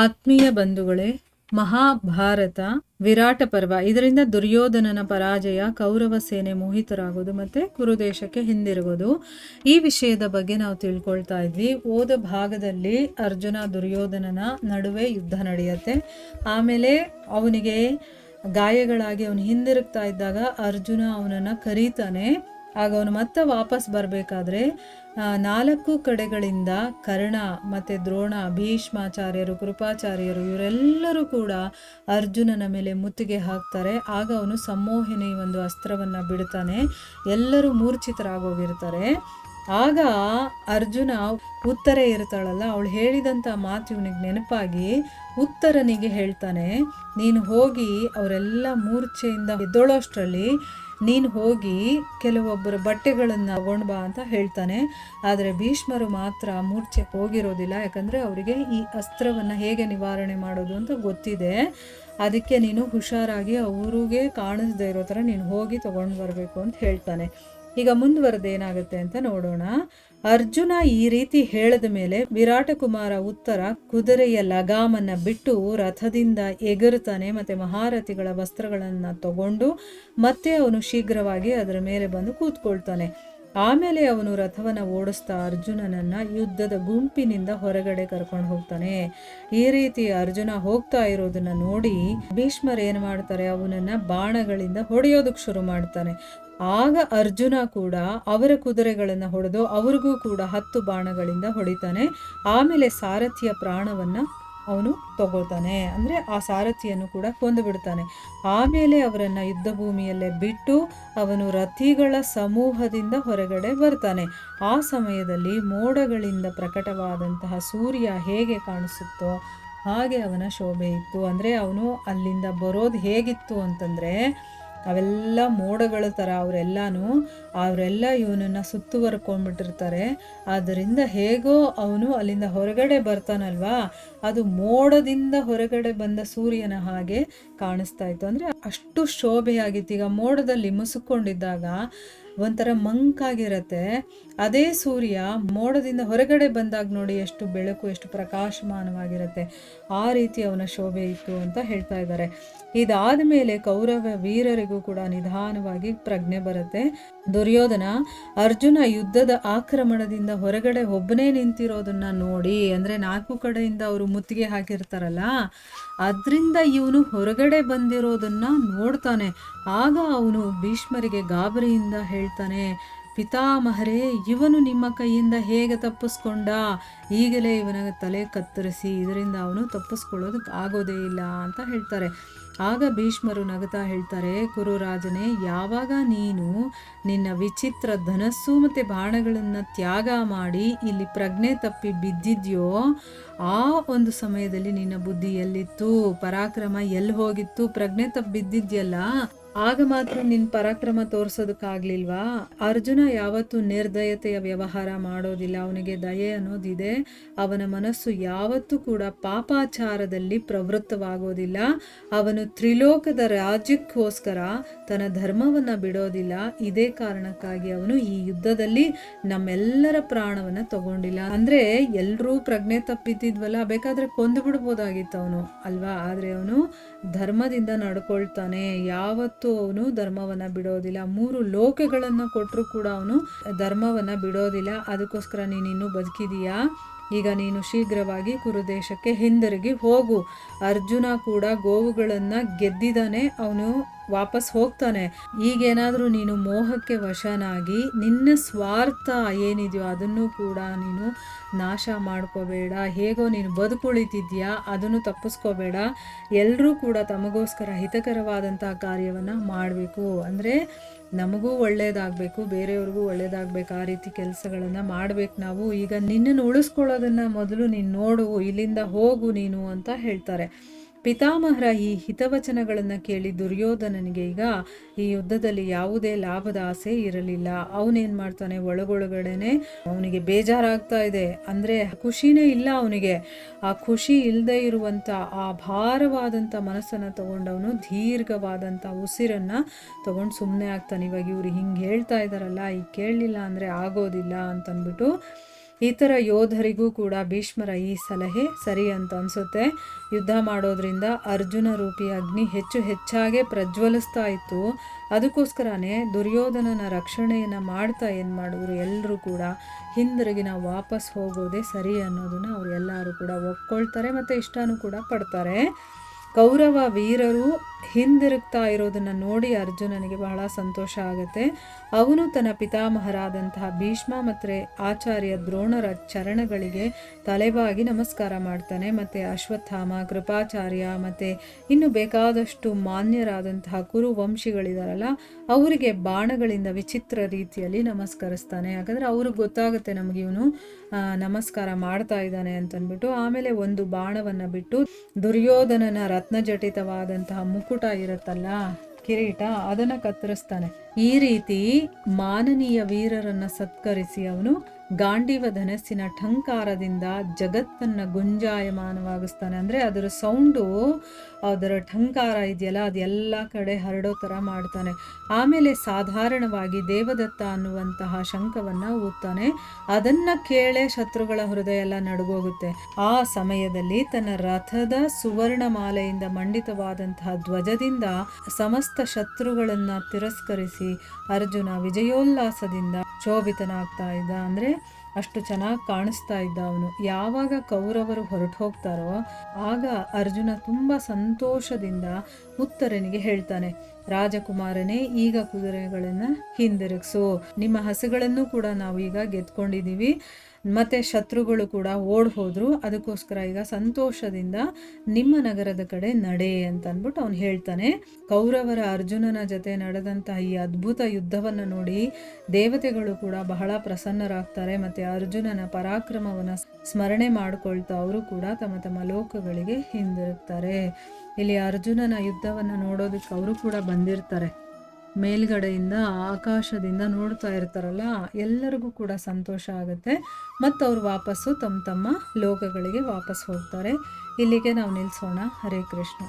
ಆತ್ಮೀಯ ಬಂಧುಗಳೇ, ಮಹಾಭಾರತ ವಿರಾಟ ಪರ್ವ, ಇದರಿಂದ ದುರ್ಯೋಧನನ ಪರಾಜಯ, ಕೌರವ ಸೇನೆ ಮೋಹಿತರಾಗೋದು ಮತ್ತೆ ಕುರುದೇಶಕ್ಕೆ ಹಿಂದಿರುಗೋದು, ಈ ವಿಷಯದ ಬಗ್ಗೆ ನಾವು ತಿಳ್ಕೊಳ್ತಾ ಇದ್ವಿ. ಹೋದ ಭಾಗದಲ್ಲಿ ಅರ್ಜುನ ದುರ್ಯೋಧನನ ನಡುವೆ ಯುದ್ಧ ನಡೆಯುತ್ತೆ. ಆಮೇಲೆ ಅವನಿಗೆ ಗಾಯಗಳಾಗಿ ಅವನು ಹಿಂದಿರುಗ್ತಾ ಇದ್ದಾಗ ಅರ್ಜುನ ಅವನನ್ನು ಕರೀತಾನೆ. ಆಗ ಅವನು ಮತ್ತೆ ವಾಪಸ್ ಬರಬೇಕಾದ್ರೆ 4 ಕಡೆಗಳಿಂದ ಕರ್ಣ ಮತ್ತು ದ್ರೋಣ, ಭೀಷ್ಮಾಚಾರ್ಯರು, ಕೃಪಾಚಾರ್ಯರು ಇವರೆಲ್ಲರೂ ಕೂಡ ಅರ್ಜುನನ ಮೇಲೆ ಮುತ್ತಿಗೆ ಹಾಕ್ತಾರೆ. ಆಗ ಅವನು ಸಂಮೋಹಿನಿ ಒಂದು ಅಸ್ತ್ರವನ್ನು ಬಿಡ್ತಾನೆ. ಎಲ್ಲರೂ ಮೂರ್ಛಿತರಾಗೋಗಿರ್ತಾರೆ. ಆಗ ಅರ್ಜುನ ಉತ್ತರ ಇರ್ತಾಳಲ್ಲ, ಅವಳು ಹೇಳಿದಂಥ ಮಾತು ಇವನಿಗೆ ನೆನಪಾಗಿ ಉತ್ತರನಿಗೆ ಹೇಳ್ತಾನೆ, ನೀನು ಹೋಗಿ ಅವರೆಲ್ಲ ಮೂರ್ಛೆಯಿಂದ ಎದ್ದೋಳೋಷ್ಟರಲ್ಲಿ ನೀನು ಹೋಗಿ ಕೆಲವೊಬ್ಬರ ಬಟ್ಟೆಗಳನ್ನು ತಗೊಂಡು ಬಾ ಅಂತ ಹೇಳ್ತಾನೆ. ಆದರೆ ಭೀಷ್ಮರು ಮಾತ್ರ ಮೂರ್ಛೆ ಹೋಗಿರೋದಿಲ್ಲ, ಯಾಕಂದರೆ ಅವರಿಗೆ ಈ ಅಸ್ತ್ರವನ್ನು ಹೇಗೆ ನಿವಾರಣೆ ಮಾಡೋದು ಅಂತ ಗೊತ್ತಿದೆ. ಅದಕ್ಕೆ ನೀನು ಹುಷಾರಾಗಿ ಅವ್ರಿಗೆ ಕಾಣಿಸದೇ ಇರೋ ಥರ ನೀನು ಹೋಗಿ ತಗೊಂಡು ಬರಬೇಕು ಅಂತ ಹೇಳ್ತಾನೆ. ಈಗ ಮುಂದುವರೆದೇನಾಗುತ್ತೆ ಅಂತ ನೋಡೋಣ. ಅರ್ಜುನ ಈ ರೀತಿ ಹೇಳಿದ ಮೇಲೆ ವಿರಾಟ ಕುಮಾರ ಉತ್ತರ ಕುದುರೆಯ ಲಗಾಮನ್ನ ಬಿಟ್ಟು ರಥದಿಂದ ಎಗರುತ್ತಾನೆ. ಮತ್ತೆ ಮಹಾರಥಿಗಳ ವಸ್ತ್ರಗಳನ್ನು ತಗೊಂಡು ಮತ್ತೆ ಅವನು ಶೀಘ್ರವಾಗಿ ಅದರ ಮೇಲೆ ಬಂದು ಕೂತ್ಕೊಳ್ತಾನೆ. ಆಮೇಲೆ ಅವನು ರಥವನ್ನು ಓಡಿಸ್ತಾ ಅರ್ಜುನನನ್ನ ಯುದ್ಧದ ಗುಂಪಿನಿಂದ ಹೊರಗಡೆ ಕರ್ಕೊಂಡು ಹೋಗ್ತಾನೆ. ಈ ರೀತಿ ಅರ್ಜುನ ಹೋಗ್ತಾ ಇರೋದನ್ನ ನೋಡಿ ಭೀಷ್ಮರು ಏನು ಮಾಡ್ತಾರೆ, ಅವನನ್ನ ಬಾಣಗಳಿಂದ ಹೊಡೆಯೋದಕ್ಕೆ ಶುರು ಮಾಡ್ತಾನೆ. ಆಗ ಅರ್ಜುನ ಕೂಡ ಅವರ ಕುದುರೆಗಳನ್ನು ಹೊಡೆದು ಅವ್ರಿಗೂ ಕೂಡ 10 ಬಾಣಗಳಿಂದ ಹೊಡಿತಾನೆ. ಆಮೇಲೆ ಸಾರಥಿಯ ಪ್ರಾಣವನ್ನು ಅವನು ತಗೋತಾನೆ, ಅಂದರೆ ಆ ಸಾರಥಿಯನ್ನು ಕೂಡ ಕೊಂದು ಬಿಡ್ತಾನೆ. ಆಮೇಲೆ ಅವರನ್ನು ಯುದ್ಧ ಭೂಮಿಯಲ್ಲೇ ಬಿಟ್ಟು ಅವನು ರಥಿಗಳ ಸಮೂಹದಿಂದ ಹೊರಗಡೆ ಬರ್ತಾನೆ. ಆ ಸಮಯದಲ್ಲಿ ಮೋಡಗಳಿಂದ ಪ್ರಕಟವಾದಂತಹ ಸೂರ್ಯ ಹೇಗೆ ಕಾಣಿಸುತ್ತೋ ಹಾಗೆ ಅವನ ಶೋಭೆ ಇತ್ತು. ಅಂದರೆ ಅವನು ಅಲ್ಲಿಂದ ಬರೋದು ಹೇಗಿತ್ತು ಅಂತಂದರೆ ಅವೆಲ್ಲ ಮೋಡಗಳ ಥರ ಅವರೆಲ್ಲ ಇವನನ್ನು ಸುತ್ತುವರ್ಕೊಂಡ್ಬಿಟ್ಟಿರ್ತಾರೆ. ಆದ್ದರಿಂದ ಹೇಗೋ ಅವನು ಅಲ್ಲಿಂದ ಹೊರಗಡೆ ಬರ್ತಾನಲ್ವಾ, ಅದು ಮೋಡದಿಂದ ಹೊರಗಡೆ ಬಂದ ಸೂರ್ಯನ ಹಾಗೆ ಕಾಣಿಸ್ತಾ ಇತ್ತು. ಅಂದರೆ ಅಷ್ಟು ಶೋಭೆಯಾಗಿತ್ತು. ಈಗ ಮೋಡದಲ್ಲಿ ಮುಸುಕೊಂಡಿದ್ದಾಗ ಒಂಥರ ಮಂಕಾಗಿರತ್ತೆ, ಅದೇ ಸೂರ್ಯ ಮೋಡದಿಂದ ಹೊರಗಡೆ ಬಂದಾಗ ನೋಡಿ ಎಷ್ಟು ಬೆಳಕು, ಎಷ್ಟು ಪ್ರಕಾಶಮಾನವಾಗಿರುತ್ತೆ. ಆ ರೀತಿ ಅವನ ಶೋಭೆ ಇತ್ತು ಅಂತ ಹೇಳ್ತಾ ಇದ್ದಾರೆ. ಇದಾದ ಮೇಲೆ ಕೌರವ ವೀರರಿಗೂ ಕೂಡ ನಿಧಾನವಾಗಿ ಪ್ರಜ್ಞೆ ಬರುತ್ತೆ. ದುರ್ಯೋಧನ ಅರ್ಜುನ ಯುದ್ಧದ ಆಕ್ರಮಣದಿಂದ ಹೊರಗಡೆ ಒಬ್ಬನೇ ನಿಂತಿರೋದನ್ನ ನೋಡಿ, ಅಂದರೆ 4 ಕಡೆಯಿಂದ ಅವರು ಮುತ್ತಿಗೆ ಹಾಕಿರ್ತಾರಲ್ಲ, ಅದರಿಂದ ಇವನು ಹೊರಗಡೆ ಬಂದಿರೋದನ್ನ ನೋಡ್ತಾನೆ. ಆಗ ಅವನು ಭೀಷ್ಮರಿಗೆ ಗಾಬರಿಯಿಂದ ಹೇಳ್ತಾನೆ, ಪಿತಾಮಹರೇ, ಇವನು ನಿಮ್ಮ ಕೈಯಿಂದ ಹೇಗೆ ತಪ್ಪಿಸ್ಕೊಂಡ? ಈಗಲೇ ಇವನ ತಲೆ ಕತ್ತರಿಸಿ, ಇದರಿಂದ ಅವನು ತಪ್ಪಿಸ್ಕೊಳ್ಳೋದಕ್ಕೆ ಆಗೋದೇ ಇಲ್ಲ ಅಂತ ಹೇಳ್ತಾರೆ. ಆಗ ಭೀಷ್ಮರು ನಗುತ್ತಾ ಹೇಳ್ತಾರೆ, ಕುರುರಾಜನೇ, ಯಾವಾಗ ನೀನು ನಿನ್ನ ವಿಚಿತ್ರ ಧನಸ್ಸು ಮತ್ತು ಬಾಣಗಳನ್ನು ತ್ಯಾಗ ಮಾಡಿ ಇಲ್ಲಿ ಪ್ರಜ್ಞೆ ತಪ್ಪಿ ಬಿದ್ದಿದ್ಯೋ, ಆ ಒಂದು ಸಮಯದಲ್ಲಿ ನಿನ್ನ ಬುದ್ಧಿ ಎಲ್ಲಿತ್ತು, ಪರಾಕ್ರಮ ಎಲ್ಲಿ ಹೋಗಿತ್ತು? ಪ್ರಜ್ಞೆ ತಪ್ಪಿ ಬಿದ್ದಿದ್ಯಲ್ಲ, ಆಗ ಮಾತ್ರ ನಿನ್ನ ಪರಾಕ್ರಮ ತೋರಿಸೋದಕ್ಕಾಗ್ಲಿಲ್ವಾ? ಅರ್ಜುನ ಯಾವತ್ತೂ ನಿರ್ದಯತೆಯ ವ್ಯವಹಾರ ಮಾಡೋದಿಲ್ಲ, ಅವನಿಗೆ ದಯೆ ಅನ್ನೋದಿದೆ. ಅವನ ಮನಸ್ಸು ಯಾವತ್ತೂ ಕೂಡ ಪಾಪಾಚಾರದಲ್ಲಿ ಪ್ರವೃತ್ತವಾಗೋದಿಲ್ಲ. ಅವನು ತ್ರಿಲೋಕದ ರಾಜ್ಯಕ್ಕೋಸ್ಕರ ತನ್ನ ಧರ್ಮವನ್ನು ಬಿಡೋದಿಲ್ಲ. ಇದೇ ಕಾರಣಕ್ಕಾಗಿ ಅವನು ಈ ಯುದ್ಧದಲ್ಲಿ ನಮ್ಮೆಲ್ಲರ ಪ್ರಾಣವನ್ನು ತಗೊಂಡಿಲ್ಲ. ಅಂದರೆ ಎಲ್ಲರೂ ಪ್ರಜ್ಞೆ ತಪ್ಪಿದ್ದಿದ್ವಲ್ಲ, ಬೇಕಾದರೆ ಕೊಂದು ಬಿಡ್ಬೋದಾಗಿತ್ತು ಅವನು ಅಲ್ವಾ. ಆದರೆ ಅವನು ಧರ್ಮದಿಂದ ನಡ್ಕೊಳ್ತಾನೆ. ಯಾವತ್ತೂ ಅವನು ಧರ್ಮವನ್ನು ಬಿಡೋದಿಲ್ಲ. 3 ಲೋಕಗಳನ್ನು ಕೊಟ್ಟರು ಕೂಡ ಅವನು ಧರ್ಮವನ್ನು ಬಿಡೋದಿಲ್ಲ. ಅದಕ್ಕೋಸ್ಕರ ನೀನು ಇನ್ನೂ ಬದುಕಿದೀಯಾ, ಈಗ ನೀನು ಶೀಘ್ರವಾಗಿ ಕುರುದೇಶಕ್ಕೆ ಹಿಂದಿರುಗಿ ಹೋಗು. ಅರ್ಜುನ ಕೂಡ ಗೋವುಗಳನ್ನು ಗೆದ್ದಿದ್ದಾನೆ, ಅವನು ವಾಪಸ್ ಹೋಗ್ತಾನೆ. ಈಗೇನಾದರೂ ನೀನು ಮೋಹಕ್ಕೆ ವಶನಾಗಿ ನಿನ್ನ ಸ್ವಾರ್ಥ ಏನಿದೆಯೋ ಅದನ್ನು ಕೂಡ ನೀನು ನಾಶ ಮಾಡ್ಕೋಬೇಡ. ಹೇಗೋ ನೀನು ಬದುಕುಳಿತಿದ್ಯಾ, ಅದನ್ನು ತಪ್ಪಿಸ್ಕೋಬೇಡ. ಎಲ್ಲರೂ ಕೂಡ ತಮಗೋಸ್ಕರ ಹಿತಕರವಾದಂಥ ಕಾರ್ಯವನ್ನು ಮಾಡಬೇಕು. ಅಂದರೆ ನಮಗೂ ಒಳ್ಳೇದಾಗಬೇಕು, ಬೇರೆಯವ್ರಿಗೂ ಒಳ್ಳೇದಾಗಬೇಕು, ಆ ರೀತಿ ಕೆಲಸಗಳನ್ನು ಮಾಡಬೇಕು ನಾವು. ಈಗ ನಿನ್ನನ್ನು ಉಳಿಸ್ಕೊಳ್ಳೋದನ್ನು ಮೊದಲು ನೀನು ನೋಡು, ಇಲ್ಲಿಂದ ಹೋಗು ನೀನು ಅಂತ ಹೇಳ್ತಾರೆ. ಪಿತಾಮಹರ ಈ ಹಿತವಚನಗಳನ್ನು ಕೇಳಿ ದುರ್ಯೋಧನನಿಗೆ ಈಗ ಈ ಯುದ್ಧದಲ್ಲಿ ಯಾವುದೇ ಲಾಭದ ಆಸೆ ಇರಲಿಲ್ಲ. ಅವನೇನು ಮಾಡ್ತಾನೆ, ಒಳಗೊಳಗಡೆನೆ ಅವನಿಗೆ ಬೇಜಾರಾಗ್ತಾ ಇದೆ. ಅಂದರೆ ಖುಷಿನೇ ಇಲ್ಲ ಅವನಿಗೆ. ಆ ಖುಷಿ ಇಲ್ಲದೆ ಇರುವಂಥ ಆ ಭಾರವಾದಂಥ ಮನಸ್ಸನ್ನು ತಗೊಂಡವನು ದೀರ್ಘವಾದಂಥ ಉಸಿರನ್ನು ತಗೊಂಡು ಸುಮ್ಮನೆ ಆಗ್ತಾನೆ. ಇವಾಗ ಇವರು ಹಿಂಗೆ ಹೇಳ್ತಾ ಇದ್ದಾರಲ್ಲ, ಈಗ ಕೇಳಲಿಲ್ಲ ಅಂದರೆ ಆಗೋದಿಲ್ಲ ಅಂತಂದ್ಬಿಟ್ಟು ಇತರ ಯೋಧರಿಗೂ ಕೂಡ ಭೀಷ್ಮರ ಈ ಸಲಹೆ ಸರಿ ಅಂತ ಅನಿಸುತ್ತೆ. ಯುದ್ಧ ಮಾಡೋದ್ರಿಂದ ಅರ್ಜುನ ರೂಪಿ ಅಗ್ನಿ ಹೆಚ್ಚು ಹೆಚ್ಚಾಗೆ ಪ್ರಜ್ವಲಿಸ್ತಾ ಇತ್ತು. ಅದಕ್ಕೋಸ್ಕರನೇ ದುರ್ಯೋಧನನ ರಕ್ಷಣೆಯನ್ನು ಮಾಡ್ತಾ ಏನು ಮಾಡಿದ್ರು, ಎಲ್ಲರೂ ಕೂಡ ಹಿಂದಿರುಗಿ ನಾವು ವಾಪಸ್ ಹೋಗೋದೇ ಸರಿ ಅನ್ನೋದನ್ನು ಅವ್ರು ಎಲ್ಲರೂ ಕೂಡ ಒಪ್ಕೊಳ್ತಾರೆ ಮತ್ತು ಇಷ್ಟನೂ ಕೂಡ ಪಡ್ತಾರೆ. ಕೌರವ ವೀರರು ಹಿಂದಿರುಗ್ತಾ ಇರೋದನ್ನು ನೋಡಿ ಅರ್ಜುನನಿಗೆ ಬಹಳ ಸಂತೋಷ ಆಗುತ್ತೆ. ಅವನು ತನ್ನ ಪಿತಾಮಹರಾದಂತಹ ಭೀಷ್ಮ ಮತ್ತು ಆಚಾರ್ಯ ದ್ರೋಣರ ಚರಣಗಳಿಗೆ ತಲೆಬಾಗಿ ನಮಸ್ಕಾರ ಮಾಡ್ತಾನೆ. ಮತ್ತು ಅಶ್ವತ್ಥಾಮ, ಕೃಪಾಚಾರ್ಯ ಮತ್ತು ಇನ್ನು ಬೇಕಾದಷ್ಟು ಮಾನ್ಯರಾದಂತಹ ಕುರು ವಂಶಿಗಳಿದಾರಲ್ಲ, ಅವರಿಗೆ ಬಾಣಗಳಿಂದ ವಿಚಿತ್ರ ರೀತಿಯಲ್ಲಿ ನಮಸ್ಕರಿಸ್ತಾನೆ. ಯಾಕಂದರೆ ಅವ್ರಿಗೆ ಗೊತ್ತಾಗುತ್ತೆ ನಮಗೆ ಇವನು ನಮಸ್ಕಾರ ಮಾಡ್ತಾ ಇದ್ದಾನೆ ಅಂತಂದ್ಬಿಟ್ಟು. ಆಮೇಲೆ ಒಂದು ಬಾಣವನ್ನು ಬಿಟ್ಟು ದುರ್ಯೋಧನನ ರತ್ನಜಟಿತವಾದಂತಹ ಮುಕುಟ ಇರುತ್ತಲ್ಲ, ಕಿರೀಟ, ಅದನ್ನು ಕತ್ತರಿಸ್ತಾನೆ. ಈ ರೀತಿ ಮಾನನೀಯ ವೀರರನ್ನ ಸತ್ಕರಿಸಿ ಅವನು ಗಾಂಡೀವ ಧನಸ್ಸಿನ ಠಂಕಾರದಿಂದ ಜಗತ್ತನ್ನ ಗುಂಜಾಯಮಾನವಾಗಿಸ್ತಾನೆ. ಅಂದರೆ ಅದರ ಸೌಂಡು, ಅದರ ಠಂಕಾರ ಇದೆಯಲ್ಲ, ಅದೆಲ್ಲ ಕಡೆ ಹರಡೋ ಥರ ಮಾಡ್ತಾನೆ. ಆಮೇಲೆ ಸಾಧಾರಣವಾಗಿ ದೇವದತ್ತ ಅನ್ನುವಂತಹ ಶಂಖವನ್ನು ಊದ್ತಾನೆ. ಅದನ್ನು ಕೇಳೇ ಶತ್ರುಗಳ ಹೃದಯ ಎಲ್ಲ ನಡುಗೋಗುತ್ತೆ. ಆ ಸಮಯದಲ್ಲಿ ತನ್ನ ರಥದ ಸುವರ್ಣಮಾಲೆಯಿಂದ ಮಂಡಿತವಾದಂತಹ ಧ್ವಜದಿಂದ ಸಮಸ್ತ ಶತ್ರುಗಳನ್ನು ತಿರಸ್ಕರಿಸಿ ಅರ್ಜುನ ವಿಜಯೋಲ್ಲಾಸದಿಂದ ಶೋಭಿತನಾಗ್ತಾ ಇದ್ದ. ಅಂದರೆ ಅಷ್ಟು ಚೆನ್ನಾಗಿ ಕಾಣಿಸ್ತಾ ಇದ್ದ ಅವನು. ಯಾವಾಗ ಕೌರವರು ಹೊರಟು ಹೋಗ್ತಾರೋ ಆಗ ಅರ್ಜುನ ತುಂಬ ಸಂತೋಷದಿಂದ ಉತ್ತರನಿಗೆ ಹೇಳ್ತಾನೆ, ರಾಜಕುಮಾರನೇ, ಈಗ ಕುದುರೆಗಳನ್ನು ಹಿಂದಿರುಗಿಸು. ನಿಮ್ಮ ಹಸುಗಳನ್ನು ಕೂಡ ನಾವು ಈಗ ಗೆದ್ಕೊಂಡಿದ್ದೀವಿ, ಮತ್ತು ಶತ್ರುಗಳು ಕೂಡ ಓಡ್ ಹೋದ್ರು. ಅದಕ್ಕೋಸ್ಕರ ಈಗ ಸಂತೋಷದಿಂದ ನಿಮ್ಮ ನಗರದ ಕಡೆ ನಡೆ ಅಂತ ಅಂದ್ಬಿಟ್ಟು ಅವನು ಹೇಳ್ತಾನೆ. ಕೌರವರ ಅರ್ಜುನನ ಜೊತೆ ನಡೆದಂತಹ ಈ ಅದ್ಭುತ ಯುದ್ಧವನ್ನು ನೋಡಿ ದೇವತೆಗಳು ಕೂಡ ಬಹಳ ಪ್ರಸನ್ನರಾಗ್ತಾರೆ. ಮತ್ತು ಅರ್ಜುನನ ಪರಾಕ್ರಮವನ್ನು ಸ್ಮರಣೆ ಮಾಡ್ಕೊಳ್ತಾ ಅವರು ಕೂಡ ತಮ್ಮ ತಮ್ಮ ಲೋಕಗಳಿಗೆ ಹಿಂದಿರುಗ್ತಾರೆ. ಇಲ್ಲಿ ಅರ್ಜುನನ ಯುದ್ಧವನ್ನು ನೋಡೋದಕ್ಕೆ ಅವರು ಕೂಡ ಬಂದಿರ್ತಾರೆ. ಮೇಲ್ಗಡೆಯಿಂದ ಆಕಾಶದಿಂದ ನೋಡ್ತಾ ಇರ್ತಾರಲ್ಲ, ಎಲ್ಲರಿಗೂ ಕೂಡ ಸಂತೋಷ ಆಗುತ್ತೆ. ಮತ್ತು ಅವ್ರು ವಾಪಸ್ಸು ತಮ್ಮ ತಮ್ಮ ಲೋಕಗಳಿಗೆ ವಾಪಸ್ ಹೋಗ್ತಾರೆ. ಇಲ್ಲಿಗೆ ನಾವು ನಿಲ್ಲಿಸೋಣ. ಹರೇ ಕೃಷ್ಣ.